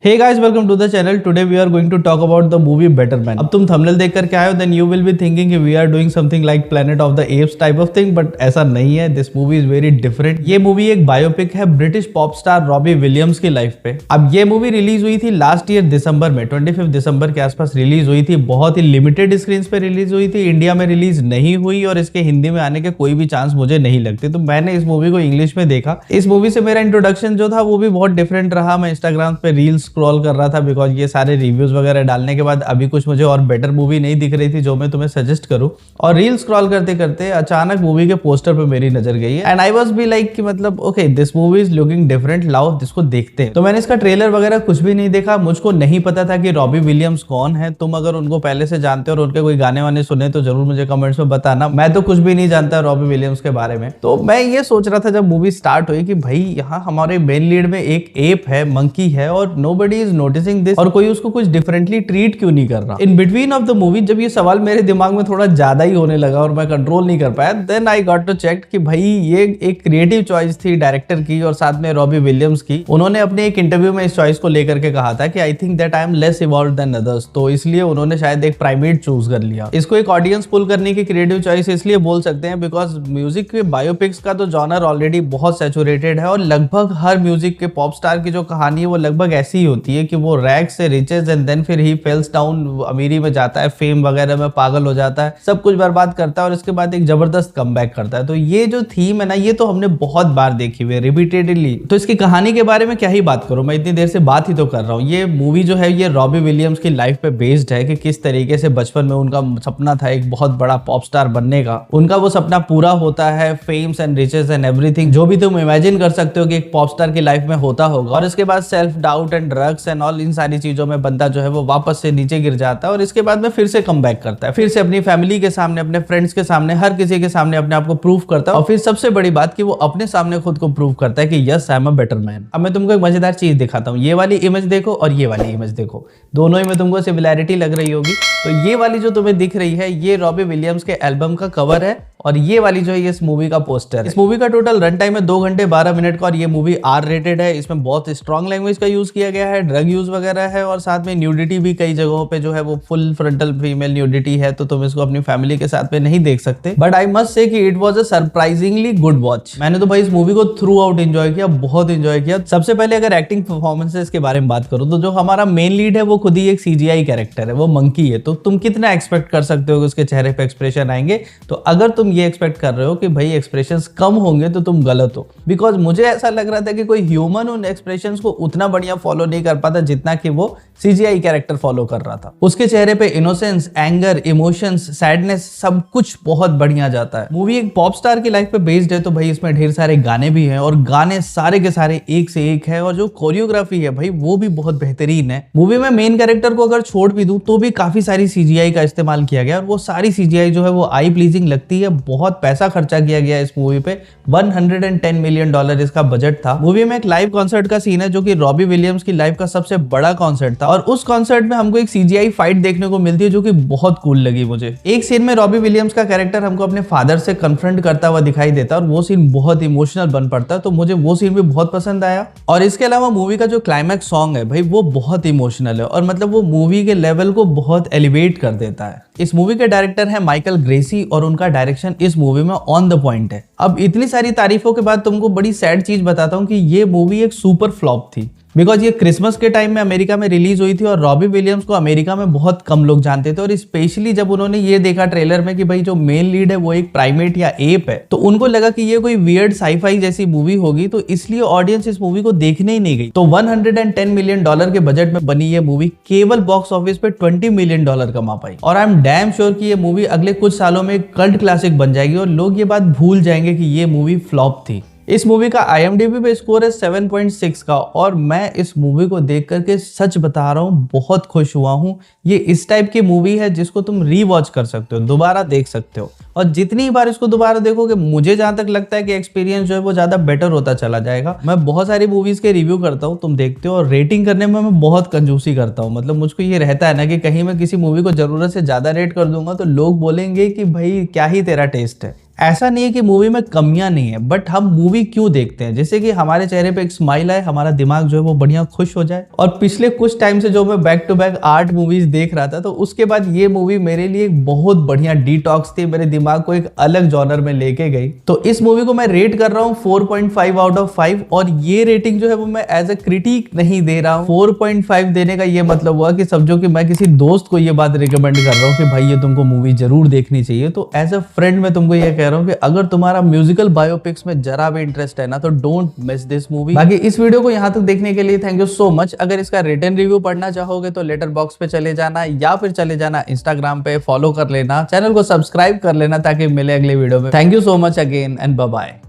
Hey guys, welcome to the channel. Today we are going to talk about the movie Better Man. अब तुम thumbnail देख करके आए हो, then you will be thinking कि we are doing something like Planet of the Apes type of thing, but ऐसा नहीं है. This movie is very different. ये मूवी एक बायोपिक है British pop star Robbie Williams की लाइफ पे. अब ये मूवी रिलीज हुई थी लास्ट ईयर दिसंबर में, 25 दिसंबर के आसपास रिलीज हुई थी. बहुत ही लिमिटेड स्क्रीन पे रिलीज हुई थी, इंडिया में रिलीज नहीं हुई और इसके हिंदी में आने के कोई भी चांस मुझे नहीं लगते. तो मैंने इस मूवी को इंग्लिश में देखा. इस मूवी से मेरा इंट्रोडक्शन जो था वो भी बहुत डिफरेंट रहा. मैं इंस्टाग्राम पे रील्स स्क्रॉल कर रहा था बिकॉज ये सारे रिव्यूज वगैरह डालने के बाद अभी कुछ मुझे और बेटर मूवी नहीं दिख रही थी जो मैं तुम्हें सजेस्ट करूं. और रील स्क्रॉल करते करते अचानक मूवी के पोस्टर पे मेरी नजर गई है and I was be like कि मतलब okay this movie is looking different, लाओ इसको देखते हैं. तो मैंने इसका ट्रेलर वगैरह कुछ भी नहीं देखा. मुझको नहीं पता था कि रॉबी विलियम्स कौन है. तुम अगर उनको पहले से जानते हो और उनके कोई गाने वाने सुने तो जरूर मुझे कमेंट्स में बताना. मैं तो कुछ भी नहीं जानता रॉबी विलियम्स के बारे में. तो मैं ये सोच रहा था जब मूवी स्टार्ट हुई कि भाई यहाँ हमारे मेन लीड में एक एप है, मंकी है और नोबडी इज नोटिसिंग दिस और कोई उसको कुछ डिफरेंटली ट्रीट क्यों नहीं कर रहा. In between of the movie जब ये सवाल मेरे दिमाग में थोड़ा ज्यादा ही होने लगा और मैं कंट्रोल नहीं कर पाया, then I got to check कि भाई ये एक क्रिएटिव चॉइस थी डायरेक्टर की और साथ में रॉबी विलियम्स की. उन्होंने अपने एक इंटरव्यू में इस चॉइस को लेकर के कहा था कि I think that I am less evolved than others. तो इसलिए उन्होंने शायद एक प्राइमेट चूज कर लिया. इसको एक ऑडियंस पुल करने की क्रिएटिव चॉइस इसलिए बोल सकते हैं बिकॉज म्यूजिक के बायोपिक्स का तो जॉनर ऑलरेडी बहुत सैचुरेटेड है और लगभग हर म्यूजिक के पॉप स्टार की जो कहानी है वो लगभग ऐसी ही होती है कि वो रैग से रिचेज एंड देन फिर ही फेल्स डाउन, अमीरी में जाता है, फेम वगैरह में पागल हो जाता है, सब कुछ बर्बाद करता है और इसके बाद एक जबरदस्त कमबैक करता है. तो ये जो थीम है ना ये तो हमने बहुत बार देखी हुई है रिपीटेडली. तो इसकी कहानी के बारे में क्या ही बात करूं, मैं इतनी देर से बात ही तो कर रहा हूं. ये मूवी जो है ये रॉबी विलियम्स की लाइफ पे बेस्ड है कि किस तरीके से बचपन में उनका सपना था एक बहुत बड़ा पॉप स्टार बनने का. उनका वो सपना पूरा होता है, fames and riches and everything जो भी तुम इमेजिन कर सकते हो कि एक पॉप स्टार की लाइफ में होता होगा. और इसके बाद self doubt and drugs and all in सारी चीजों में बंदा जो है वो वापस से नीचे गिर जाता है और इसके बाद में फिर से कम बैक करता है, फिर से अपनी फैमिली के सामने, अपने फ्रेंड्स के सामने, हर किसी के सामने अपने आप को प्रूव करता है. और फिर सबसे बड़ी बात कि वो अपने सामने खुद को प्रूव करता है कि yes I am a better man. अब मैं तुमको एक मजेदार चीज दिखाता हूँ. ये वाली इमेज देखो और ये वाली इमेज देखो, दोनों ही में तुमको सिमिलैरिटी लग रही होगी. तो ये वाली जो तुम्हें दिख रही है ये रॉबी विलियम्स के एल्बम का कवर है और ये वाली जो है ये इस मूवी का पोस्टर है. इस मूवी का टोटल रन टाइम है 2 घंटे 12 मिनट का और ये मूवी आर रेटेड है. इसमें बहुत स्ट्रॉन्ग लैंग्वेज का यूज किया गया है, ड्रग यूज वगैरह है और साथ में न्यूडिटी भी कई जगहों पे जो है वो फुल फ्रंटल फीमेल न्यूडिटी है. तो तुम इसको अपनी फैमिली के साथ में नहीं देख सकते. बट आई मस्ट से कि it was a surprisingly good watch. मैंने तो भाई इस मूवी को थ्रू आउट एंजॉय किया, बहुत एंजॉय किया. सबसे पहले अगर एक्टिंग परफॉर्मेंसेस के बारे में बात करूं तो जो हमारा मेन लीड है वो खुद ही एक सीजीआई कैरेक्टर है, वो मंकी है. तो तुम कितना एक्सपेक्ट कर सकते हो कि उसके चेहरे पे एक्सप्रेशन आएंगे. तो अगर तुम ये एक्सपेक्ट कर रहे हो कि भाई एक्सप्रेशंस कम होंगे तो तुम गलत हो. बिकॉज मुझे ऐसा लग रहा था कि कोई ह्यूमन उन एक्सप्रेशंस को उतना बढ़िया फॉलो नहीं कर पाता जितना कि वो सीजीआई कैरेक्टर फॉलो कर रहा था. उसके चेहरे पे इनोसेंस, एंगर, इमोशंस, सैडनेस सब कुछ बहुत बढ़िया जाता है. मूवी एक पॉप स्टार की लाइफ पे बेस्ड है तो भाई इसमें ढेर सारे गाने भी हैं और गाने सारे के सारे एक से एक है और जो कोरियोग्राफी है भाई वो भी बहुत बेहतरीन है. मूवी में मेन कैरेक्टर को अगर छोड़ भी दूं तो भी काफी सारी सीजीआई का इस्तेमाल किया गया और वो सारी सीजीआई जो है वो आई प्लीजिंग लगती है. बहुत पैसा खर्चा किया गया इस मूवी पे, $110 मिलियन इसका बजट था. मूवी में एक लाइव कॉन्सर्ट का सीन है जो कि रॉबी विलियम्स की लाइफ का सबसे बड़ा कॉन्सर्ट था और उस कॉन्सर्ट में हमको एक सीजीआई फाइट देखने को मिलती है जो कि बहुत कूल लगी मुझे. एक सीन में रॉबी विलियम्स का कैरेक्टर हमको अपने फादर से कन्फ्रंट करता हुआ दिखाई देता है और वो सीन बहुत इमोशनल बन पड़ता है. तो मुझे वो सीन भी बहुत पसंद आया. और इसके अलावा मूवी का जो क्लाइमैक्स सॉन्ग है भाई वो बहुत इमोशनल है और मतलब वो मूवी के लेवल को बहुत एलिवेट कर देता है. इस मूवी के डायरेक्टर है माइकल ग्रेसी और उनका डायरेक्शन इस मूवी में ऑन द पॉइंट है. अब इतनी सारी तारीफों के बाद तुमको बड़ी सैड चीज बताता हूँ कि ये मूवी एक सुपर फ्लॉप थी. बिकॉज ये क्रिसमस के टाइम में अमेरिका में रिलीज हुई थी और रॉबी विलियम्स को अमेरिका में बहुत कम लोग जानते थे और स्पेशली जब उन्होंने ये देखा ट्रेलर में कि भाई जो मेन लीड है वो एक प्राइमेट या एप है तो उनको लगा कि ये कोई वियर्ड साईफाई जैसी मूवी होगी. तो इसलिए ऑडियंस इस मूवी को देखने ही नहीं गई. तो $110 मिलियन के बजट में बनी ये मूवी केवल बॉक्स ऑफिस पे $20 मिलियन कमा पाई. और आई एम डैम श्योर कि ये मूवी अगले कुछ सालों में एक कल्ट क्लासिक बन जाएगी और लोग ये बात भूल जाएंगे कि ये मूवी फ्लॉप थी. इस मूवी का IMDb पे स्कोर है 7.6 का और मैं इस मूवी को देख करके सच बता रहा हूँ बहुत खुश हुआ हूँ. ये इस टाइप की मूवी है जिसको तुम रीवॉच कर सकते हो, दोबारा देख सकते हो और जितनी बार इसको दोबारा देखोगे मुझे जहां तक लगता है कि एक्सपीरियंस जो है वो ज्यादा बेटर होता चला जाएगा. मैं बहुत सारी मूवीज के रिव्यू करता हूँ, तुम देखते हो, और रेटिंग करने में मैं बहुत कंजूसी करता हूँ. मतलब मुझको ये रहता है ना कि कहीं मैं किसी मूवी को जरूरत से ज्यादा रेट कर दूंगा तो लोग बोलेंगे कि भाई क्या ही तेरा टेस्ट है. ऐसा नहीं है कि मूवी में कमियां नहीं है, बट हम मूवी क्यों देखते हैं, जैसे कि हमारे चेहरे पे एक स्माइल आए, हमारा दिमाग जो है वो बढ़िया खुश हो जाए। और पिछले कुछ टाइम से जो मैं बैक टू बैक 8 मूवीज देख रहा था, तो उसके बाद ये मूवी मेरे लिए एक बहुत बढ़िया डिटॉक्स थी, मेरे दिमाग को एक अलग जॉनर में लेके गई। तो इस मूवी को मैं रेट कर रहा हूँ 4.5 आउट ऑफ 5, और ये रेटिंग जो है वो मैं एज ए क्रिटिक नहीं दे रहा हूँ। 4.5 देने का ये मतलब हुआ कि समझो कि मैं किसी दोस्त को ये बात रिकमेंड कर रहा हूँ कि भाई ये तुमको मूवी जरूर देखनी चाहिए। तो एज ए फ्रेंड मैं तुमको ये कह रहा हूँ कि अगर तुम्हारा म्यूजिकल बायोपिक्स में जरा भी इंटरेस्ट है ना, तो डोंट मिस दिस मूवी। बाकी इस वीडियो को यहाँ तक देखने के लिए थैंक यू सो मच। अगर इसका रिटर्न रिव्यू पढ़ना चाहोगे तो लेटर बॉक्स पे चले जाना, या फिर चले जाना इंस्टाग्राम पे, फॉलो कर लेना, चैनल को सब्सक्राइब कर लेना ताकि मिले अगले वीडियो में। Thank you so much again and bye bye.